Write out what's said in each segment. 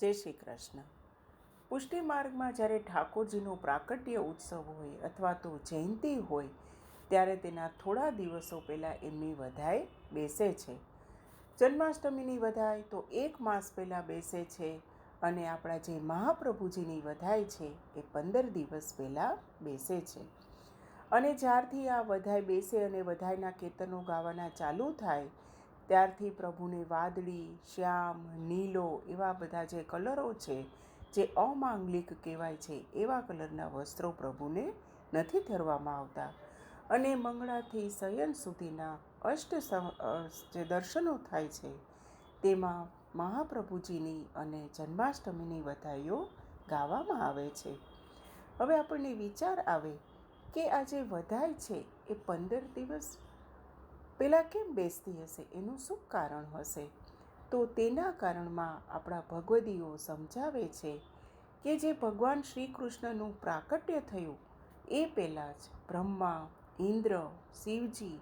જય શ્રી કૃષ્ણ. પુષ્ટિ માર્ગમાં જ્યારે ઠાકોરજીનો પ્રાકટ્ય ઉત્સવ હોય અથવા તો જયંતિ હોય ત્યારે તેના થોડા દિવસો પહેલાં એમની વધાઈ બેસે છે. જન્માષ્ટમીની વધાઈ તો 1 માસ પહેલાં બેસે છે અને આપણા જે મહાપ્રભુજીની વધાઈ છે એ 15 દિવસ પહેલાં બેસે છે. અને જ્યારથી આ વધાઈ બેસે અને વધાઈના કીર્તનો ગાવાના ચાલુ થાય ત્યારથી પ્રભુને વાદળી, શ્યામ, નીલો એવા બધા જે કલરો છે, જે અમાંગલિક કહેવાય છે, એવા કલરના વસ્ત્રો પ્રભુને નથી ધરવામાં આવતા. અને મંગળાથી શયન સુધીના જે દર્શનો થાય છે તેમાં મહાપ્રભુજીની અને જન્માષ્ટમીની વધાઈઓ ગાવામાં આવે છે. હવે આપણને વિચાર આવે કે આ જે વધાઈ છે એ 15 દિવસ પહેલાં કેમ બેસતી હશે, એનું શું કારણ હશે? તો તેના કારણમાં આપણા ભગવદીઓ સમજાવે છે કે જે ભગવાન શ્રી કૃષ્ણનું પ્રાકટ્ય થયું એ પહેલાં જ બ્રહ્મા, ઇન્દ્ર, શિવજી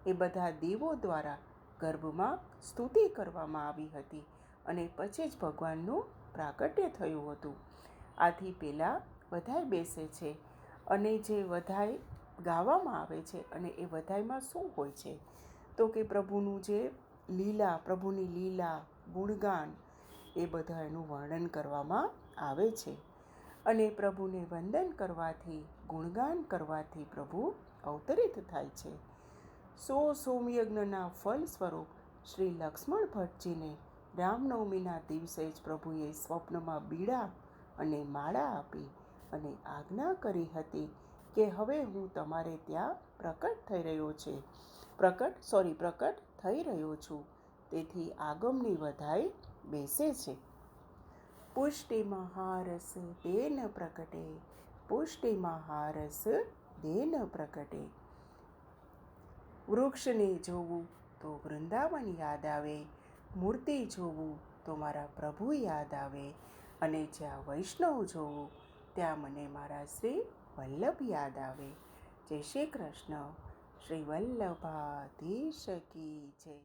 એ બધા દેવો દ્વારા ગર્ભમાં સ્તુતિ કરવામાં આવી હતી અને પછી જ ભગવાનનું પ્રાકટ્ય થયું હતું. આથી પહેલાં વધાઈ બેસે છે અને જે વધાઈ ગાવામાં આવે છે અને એ વધાઈમાં શું હોય છે તો કે પ્રભુની લીલા, ગુણગાન એ બધા એનું વર્ણન કરવામાં આવે છે. અને પ્રભુને વંદન કરવાથી, ગુણગાન કરવાથી પ્રભુ અવતરિત થાય છે. સોમયજ્ઞના ફળ સ્વરૂપ શ્રી લક્ષ્મણ ભટ્ટજીને રામનવમીના દિવસે જ પ્રભુએ સ્વપ્નમાં બીડા અને માળા આપી અને આજ્ઞા કરી હતી કે હવે હું તમારે ત્યાં પ્રકટ થઈ રહ્યો છું. તેથી આગમની વધાઈ બેસે છે. પુષ્ટિ મહારસ દેન પ્રકટે, પુષ્ટિ મહારસ દેન પ્રકટે. વૃક્ષને જોવું તો વૃંદાવન યાદ આવે, મૂર્તિ જોવું તો મારા પ્રભુ યાદ આવે અને જ્યાં વૈષ્ણવ જોવું ત્યાં મને મારા શ્રી વલ્લભ યાદ આવે. જય શ્રી કૃષ્ણ. શ્રી વલ્લભાધીશ કી જય.